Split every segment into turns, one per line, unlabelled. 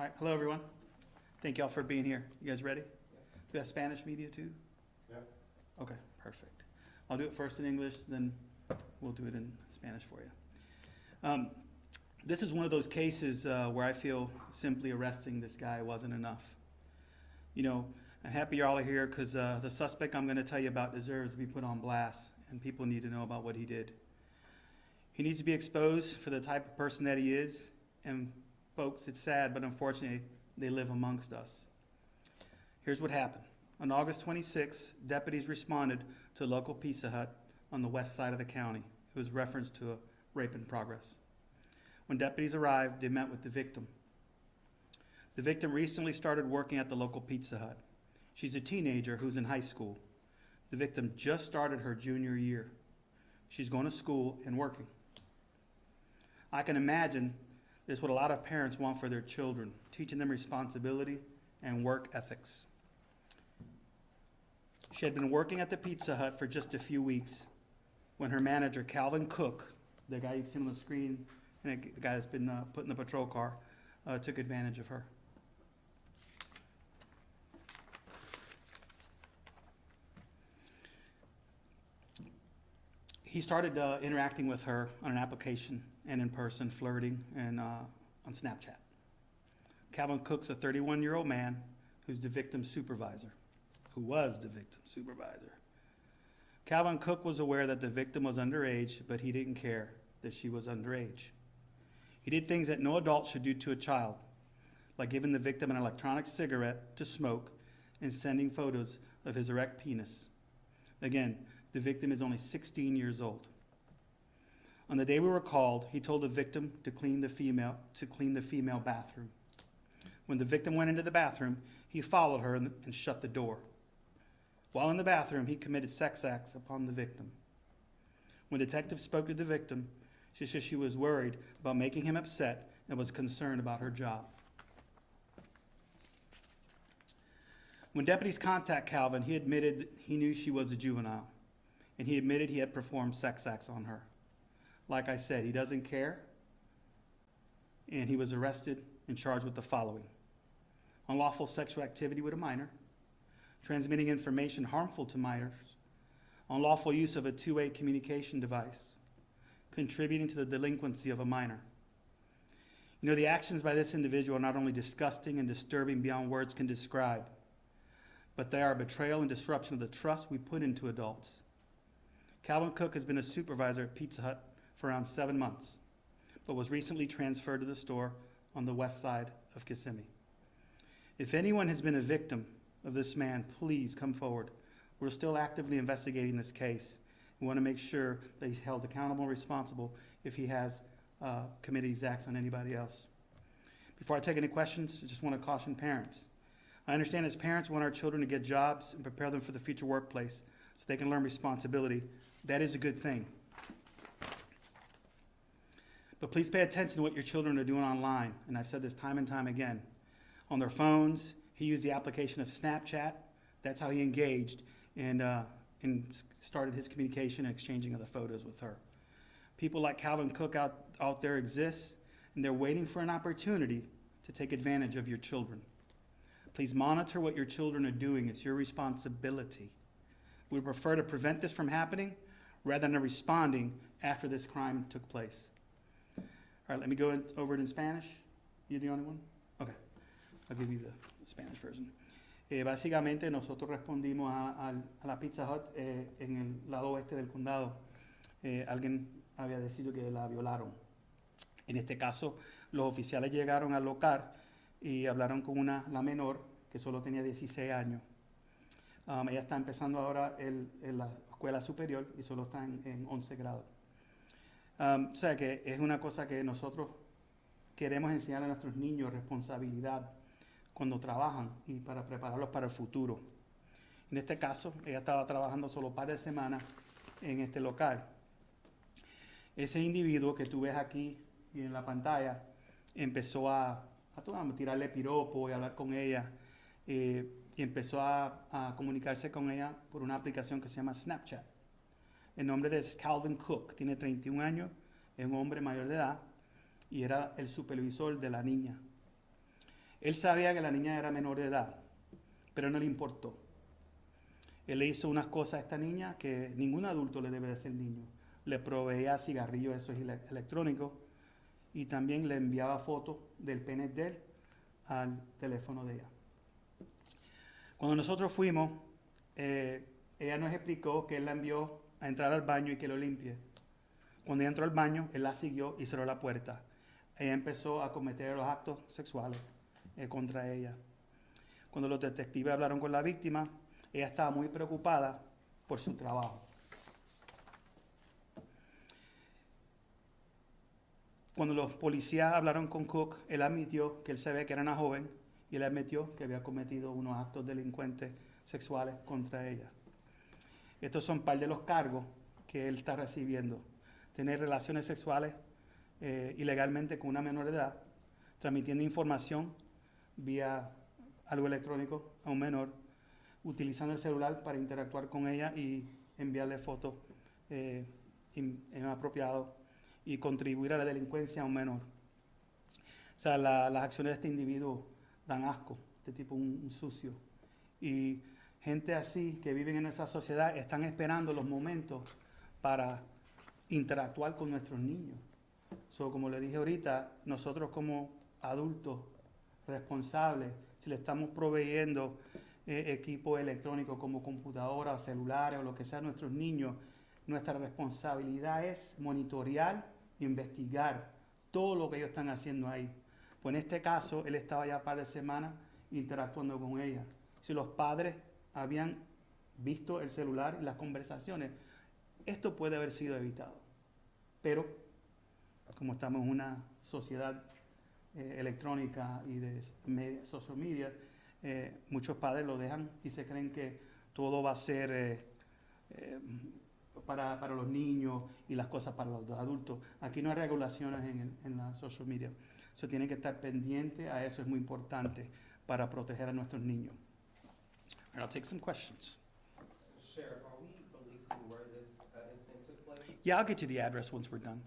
All right, hello everyone. Thank y'all for being here. You guys ready? Do you have Spanish media too?
Yeah.
Okay, perfect. I'll do it first in English, then we'll do it in Spanish for you. This is one of those cases where I feel simply arresting this guy wasn't enough. You know, I'm happy y'all are here because the suspect I'm going to tell you about deserves to be put on blast, and people need to know about what he did. He needs to be exposed for the type of person that he is, and folks, it's sad, but unfortunately, they live amongst us. Here's what happened. On August 26th, deputies responded to a local Pizza Hut on the west side of the county. It was referenced to a rape in progress. When deputies arrived, they met with the victim. The victim recently started working at the local Pizza Hut. She's a teenager who's in high school. The victim just started her junior year. She's going to school and working. I can imagine this is what a lot of parents want for their children, teaching them responsibility and work ethics. She had been working at the Pizza Hut for just a few weeks when her manager, Calvin Cook, the guy you've seen on the screen, and the guy that's been put in the patrol car, took advantage of her. He started interacting with her on an application and in person, flirting, and on Snapchat. Calvin Cook's a 31-year-old man who's the victim's supervisor, who was the victim's supervisor. Calvin Cook was aware that the victim was underage, but he didn't care that she was underage. He did things that no adult should do to a child, like giving the victim an electronic cigarette to smoke and sending photos of his erect penis. Again, the victim is only 16 years old. On the day we were called, he told the victim to clean the female bathroom. When the victim went into the bathroom, he followed her and shut the door. While in the bathroom, he committed sex acts upon the victim. When detectives spoke to the victim, she said she was worried about making him upset and was concerned about her job. When deputies contacted Calvin, he admitted that he knew she was a juvenile, and he admitted he had performed sex acts on her. Like I said, he doesn't care, and he was arrested and charged with the following: unlawful sexual activity with a minor, transmitting information harmful to minors, unlawful use of a two-way communication device, contributing to the delinquency of a minor. You know, the actions by this individual are not only disgusting and disturbing beyond words can describe, but they are a betrayal and disruption of the trust we put into adults. Calvin Cook has been a supervisor at Pizza Hut for around 7 months, but was recently transferred to the store on the west side of Kissimmee. If anyone has been a victim of this man, please come forward. We're still actively investigating this case. We want to make sure that he's held accountable and responsible if he has committed these acts on anybody else. Before I take any questions, I just want to caution parents. I understand as parents we want our children to get jobs and prepare them for the future workplace so they can learn responsibility. That is a good thing. But please pay attention to what your children are doing online. And I've said this time and time again. On their phones, he used the application of Snapchat. That's how he engaged and started his communication and exchanging of the photos with her. People like Calvin Cook out there exist, and they're waiting for an opportunity to take advantage of your children. Please monitor what your children are doing. It's your responsibility. We prefer to prevent this from happening rather than responding after this crime took place. All right, let me go over it in Spanish. You the only one? Okay, I'll give you the Spanish version. Básicamente nosotros respondimos a la Pizza Hut en el lado oeste del condado. Alguien había decidido que la violaron. En este caso, los oficiales llegaron al local y hablaron con la menor que solo tenía 16 años. Ella está empezando ahora en la escuela superior y solo está en 11 grados. O sea que es una cosa que nosotros queremos enseñar a nuestros niños, responsabilidad cuando trabajan y para prepararlos para el futuro. En este caso, ella estaba trabajando solo un par de semanas en este local. Ese individuo que tú ves aquí y en la pantalla empezó a tirarle piropo y hablar con ella y empezó a comunicarse con ella por una aplicación que se llama Snapchat. El nombre de él es Calvin Cook, tiene 31 años, es un hombre mayor de edad y era el supervisor de la niña. Él sabía que la niña era menor de edad, pero no le importó. Él le hizo unas cosas a esta niña que ningún adulto le debe de hacer al niño. Le proveía cigarrillos esos electrónicos y también le enviaba fotos del pene de él al teléfono de ella. Cuando nosotros fuimos, ella nos explicó que él la envió a entrar al baño y que lo limpie. Cuando ella entró al baño, él la siguió y cerró la puerta. Ella empezó a cometer los actos sexuales contra ella. Cuando los detectives hablaron con la víctima, ella estaba muy preocupada por su trabajo. Cuando los policías hablaron con Cook, él admitió que él sabía que era una joven y él admitió que había cometido unos actos delincuentes sexuales contra ella. Estos son parte de los cargos que él está recibiendo. Tener relaciones sexuales ilegalmente con una menor de edad, transmitiendo información vía algo electrónico a un menor, utilizando el celular para interactuar con ella y enviarle fotos inapropiadas y contribuir a la delincuencia a un menor. O sea, las acciones de este individuo dan asco, este tipo un sucio. Y gente así que viven en esa sociedad están esperando los momentos para interactuar con nuestros niños. Como le dije ahorita, nosotros como adultos responsables, si le estamos proveyendo equipo electrónico como computadoras, celulares o lo que sea a nuestros niños, nuestra responsabilidad es monitorear e investigar todo lo que ellos están haciendo ahí. Pues en este caso, él estaba ya un par de semanas interactuando con ella. Si los padres habían visto el celular y las conversaciones, esto puede haber sido evitado. Pero, como estamos en una sociedad electrónica y de social media, muchos padres lo dejan y se creen que todo va a ser para los niños y las cosas para los adultos. Aquí no hay regulaciones en la social media. So, tienen que estar pendientes a eso, es muy importante para proteger a nuestros niños. All right, I'll take some questions.
Sheriff, are we policing where this incident took place?
Yeah, I'll get you the address once we're done.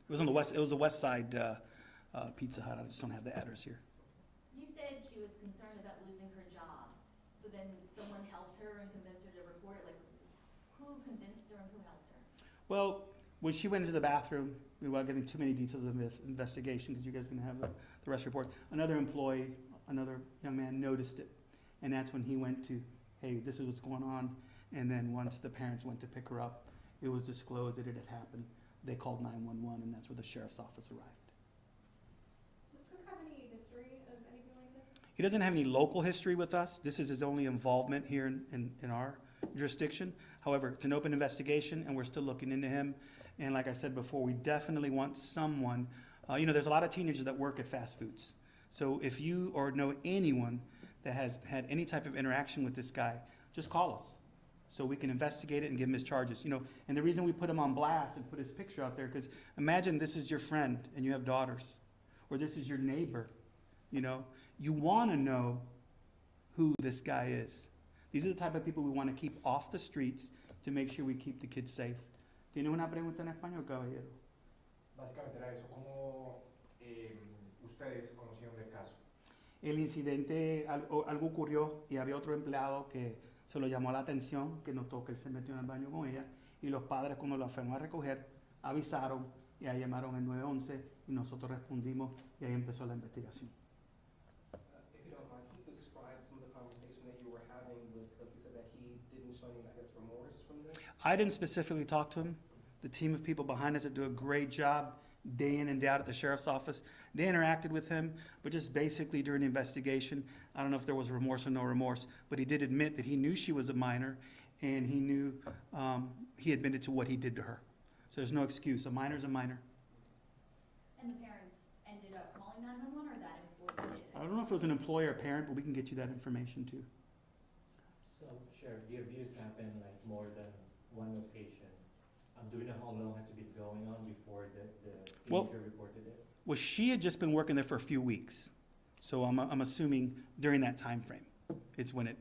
It was on the west. It was the West Side Pizza Hut. I just don't have the address here.
You said she was concerned about losing her job. So then someone helped her and convinced her to report it? Like, who convinced her and who helped her?
Well, when she went into the bathroom, we won't get into too many details of this investigation because you guys are going to have the rest report. Another employee, another young man noticed it. And that's when he went to, hey, this is what's going on. And then once the parents went to pick her up, it was disclosed that it had happened. They called 911, and that's where the sheriff's office arrived.
Does Cook have any history of anything like this?
He doesn't have any local history with us. This is his only involvement here in our jurisdiction. However, it's an open investigation, and we're still looking into him. And like I said before, we definitely want someone, there's a lot of teenagers that work at fast foods. So if you or know anyone that has had any type of interaction with this guy, just call us so we can investigate it and give him his charges. And the reason we put him on blast and put his picture out there, because imagine this is your friend and you have daughters, or this is your neighbor, You want to know who this guy is. These are the type of people we want to keep off the streets to make sure we keep the kids safe. ¿Tiene una pregunta en español, caballero?
Básicamente era eso, ¿cómo ustedes conocieron del caso?
El incidente, algo ocurrió y había otro empleado que se lo llamó la atención, que notó que él se metió en el baño con ella, y los padres cuando lo fueron a recoger avisaron y ahí llamaron el 911 y nosotros respondimos y ahí empezó la investigación.
If you don't mind, can you describe some of the conversation that you were having with Cook? You said that he didn't show any, remorse from this?
I didn't specifically talk to him. The team of people behind us that do a great job day in and day out at the sheriff's office, they interacted with him, but just basically during the investigation, I don't know if there was remorse or no remorse, but he did admit that he knew she was a minor and he knew he admitted to what he did to her. So there's no excuse. A minor's a minor.
And the parents ended up calling 911 or that employee did it?
I don't know if it was an employee or parent, but we can get you that information too.
So, Sheriff, the abuse happened like more than one location. Do we know how long has it been going on before the teenager reported it?
Well, she had just been working there for a few weeks. So I'm assuming during that time frame. It's when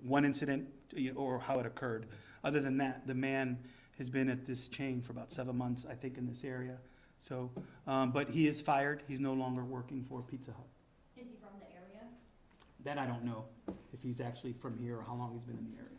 one incident or how it occurred. Other than that, the man has been at this chain for about 7 months, I think, in this area. So, but he is fired. He's no longer working for Pizza Hut.
Is he from the area?
That I don't know, if he's actually from here or how long he's been in the area.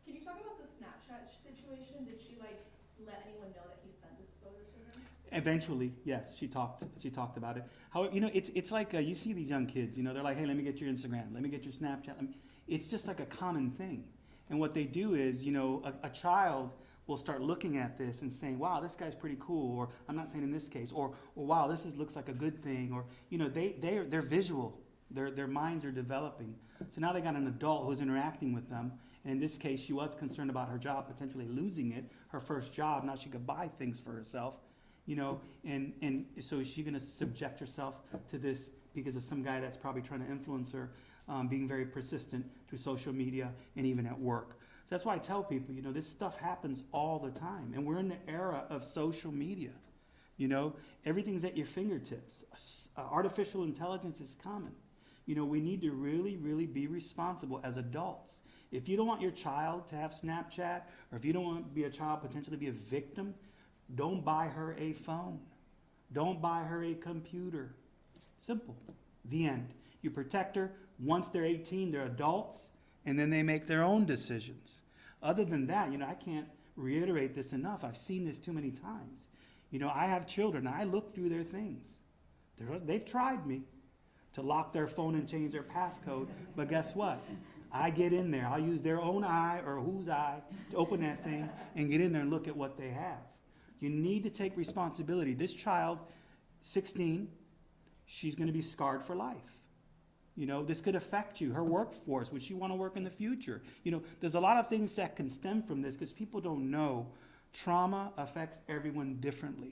Can you talk about the Snapchat situation? Did she like let anyone know that he sent this photo to her?
Eventually, yes, she talked about it. How, it's like, you see these young kids, they're like, hey, let me get your Instagram, let me get your Snapchat. It's just like a common thing. And what they do is, a child will start looking at this and saying, wow, this guy's pretty cool, or I'm not saying in this case, or wow, looks like a good thing, or, they're visual. Their minds are developing. So now they got an adult who's interacting with them. And in this case, she was concerned about her job potentially losing it, her first job. Now she could buy things for herself, and so is she going to subject herself to this because of some guy that's probably trying to influence her, being very persistent through social media and even at work. So that's why I tell people, this stuff happens all the time. And we're in the era of social media. Everything's at your fingertips. Artificial intelligence is coming. We need to really, really be responsible as adults. If you don't want your child to have Snapchat, or if you don't want your child potentially be a victim, don't buy her a phone. Don't buy her a computer. Simple. The end. You protect her. Once they're 18, they're adults, and then they make their own decisions. Other than that, I can't reiterate this enough. I've seen this too many times. I have children. I look through their things. They've tried me to lock their phone and change their passcode, but guess what? I get in there. I'll use their own eye or whose eye to open that thing and get in there and look at what they have. You need to take responsibility. This child, 16, she's going to be scarred for life. This could affect you, her workforce. Would she want to work in the future? There's a lot of things that can stem from this because people don't know trauma affects everyone differently.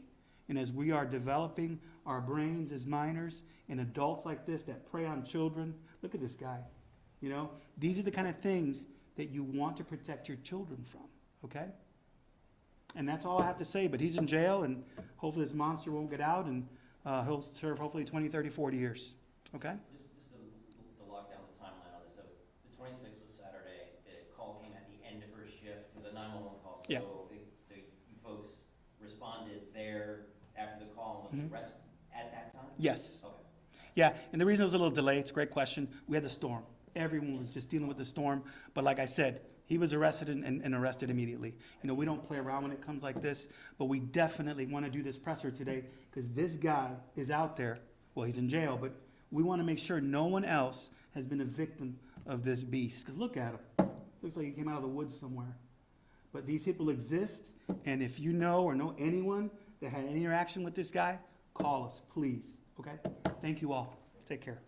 And as we are developing our brains as minors and adults like this that prey on children, look at this guy. These are the kind of things that you want to protect your children from, okay? And that's all I have to say, but he's in jail, and hopefully this monster won't get out, and he'll serve hopefully 20, 30, 40 years, okay?
Just to lock down the timeline on this, so the 26th was Saturday, the call came at the end of her shift, the 911 call, so,
Yeah.
So you folks responded there after the call and was arrested at that time?
Yes.
Okay.
Yeah, and the reason it was a little delay, it's a great question, we had the storm. Everyone was just dealing with the storm, but like I said, he was arrested and arrested immediately. We don't play around when it comes like this, but we definitely want to do this presser today because this guy is out there. Well, he's in jail, but we want to make sure no one else has been a victim of this beast. Because look at him. Looks like he came out of the woods somewhere. But these people exist, and if you know or know anyone that had any interaction with this guy, call us, please. Okay? Thank you all. Take care.